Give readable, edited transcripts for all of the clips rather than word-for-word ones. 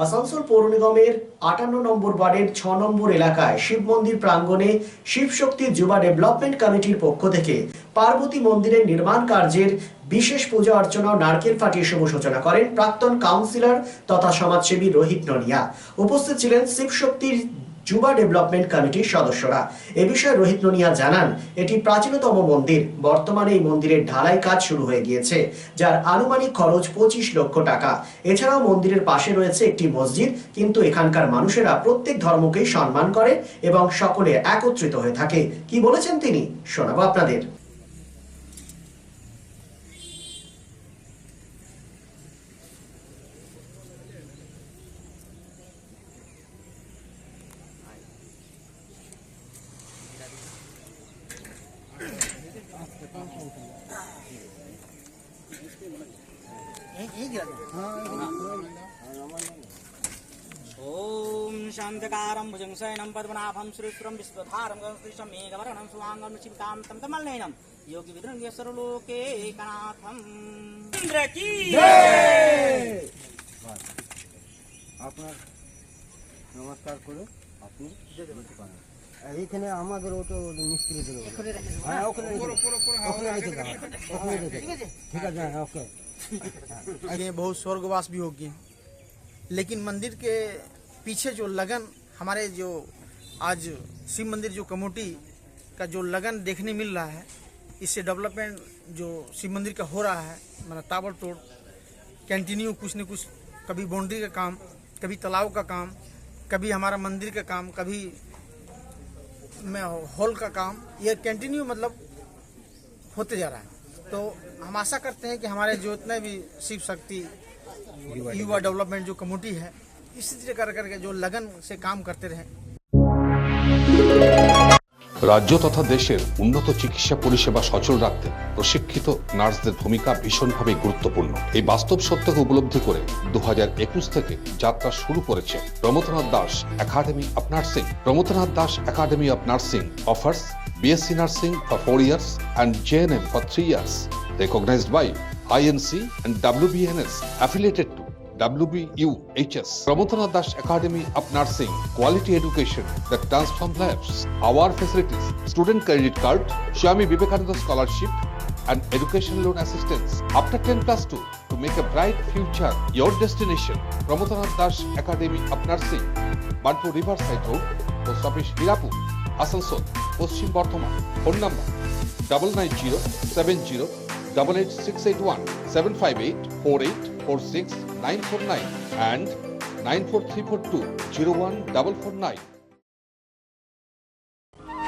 আসানসোল পৌর নিগমের 58 নম্বর ওয়ার্ডের 6 নম্বর এলাকায় শিব মন্দির প্রাঙ্গণে শিবশক্তি যুবা ডেভেলপমেন্ট কমিটির পক্ষ থেকে পার্বতী মন্দিরের নির্মাণ কার্যের বিশেষ পূজা অর্চনা ও নারকেল ফাটিয়ে শুভ সূচনা করেন প্রাক্তন কাউন্সিলর তথা সমাজসেবী রোহিত ননিয়া। উপস্থিত ছিলেন শিবশক্তির যুবা ডেভেলপমেন্ট কমিটির সদস্যরা। এ বিষয়ে রোহিত ননিয়া জানান, এটি প্রাচীনতম মন্দির। বর্তমানে এই মন্দিরের ঢালাই কাজ শুরু হয়ে গিয়েছে, যার আনুমানিক খরচ 25 লক্ষ টাকা। এছাড়াও মন্দিরের পাশে রয়েছে একটি মসজিদ, কিন্তু এখানকার মানুষেরা প্রত্যেক ধর্মকেই সম্মান করে এবং সকলে একত্রিত হয়ে থাকে। কি বলেছেন তিনি, শোনাবো আপনাদের। ओम शांतकारं भुजंगशयनं पद्मनाभं श्रीश्वरं विश्वधारं गणेशं मेघवर्णं सुवांगं शिवकान्तं कमलनयनं योगी विद्रंग्य सर्वलोके एकनाथं इंद्र की जय। আপনার নমস্কার করে আপনি এইখানে আমাদের ওটা মিস্ত্রি দিল। হ্যাঁ ওখানে রেখে দাও, ওখানে রেখে ঠিক আছে। হ্যাঁ ওকে। ये बहुत स्वर्गवास भी हो गए, लेकिन मंदिर के पीछे जो लगन हमारे जो आज शिव मंदिर जो कमेटी का जो लगन देखने मिल रहा है, इससे डेवलपमेंट जो शिव मंदिर का हो रहा है, मतलब ताबड़तोड़ कंटिन्यू कुछ न कुछ, कभी बाउंड्री का काम, कभी तालाब का काम, कभी हमारा मंदिर का काम, कभी में हॉल का काम, ये कंटिन्यू मतलब होते जा रहा है। तो हम आशा करते हैं कि हमारे जो इतने भी शिव शक्ति युवा डेवलपमेंट जो कमेटी है, इसी तरह करके जो लगन से काम करते रहें। রাজ্য তথা দেশের উন্নত চিকিৎসা পরিষেবা সচল রাখতে প্রশিক্ষিত নার্সদের ভূমিকা ভীষণভাবে গুরুত্বপূর্ণ। এই বাস্তব সত্যকে উপলব্ধি করে 2021 থেকে যাত্রা শুরু করেছে Pramathanath Das academy of nursing. Pramathanath Das academy of nursing offers BSc Nursing for 4 years and JNM for 3 years, recognized by INC and WBNS, affiliated to WBUHS. Prabodhanath Das Academy of Nursing, quality education that transforms lives. Our facilities: student credit card, Swami Vivekananda scholarship, and education loan assistance. After 10+2, to make a bright future your destination. Prabodhanath Das Academy of Nursing, Banpur Riverside Road, Post Office Hirapur, Asansol, Paschim Bardhaman. Phone number 9907088681, 7584846 and 94342014449.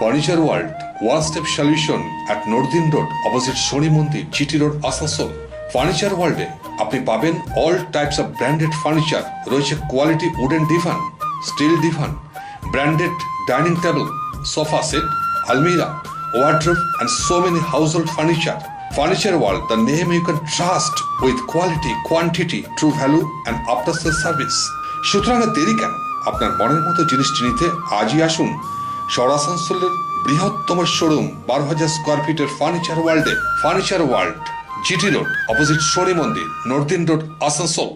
Furniture World, one-step solution at Nordin Road, opposite Shoni Mondir, GT Road, Asansol. Furniture World এ আপনি পাবেন all types of branded furniture, রয়েছে quality wooden divan, steel divan, branded dining table, sofa set, almirah, wardrobe and so many household furniture. Furniture World, the name you can trust with quality, quantity, true value and after sales service. সুতরাং দেরি কেন? আপনার মনের মতো জিনিসটি নিতে আজই আসুন শহর আসানসোলের বৃহত্তম শোরুম 12,000 স্কয়ার ফিটের ফার্নিচার ওয়ার্ল্ডে। Furniture world, GT road, opposite শনি মন্দির, নর্দিন রোড, আসানসোল।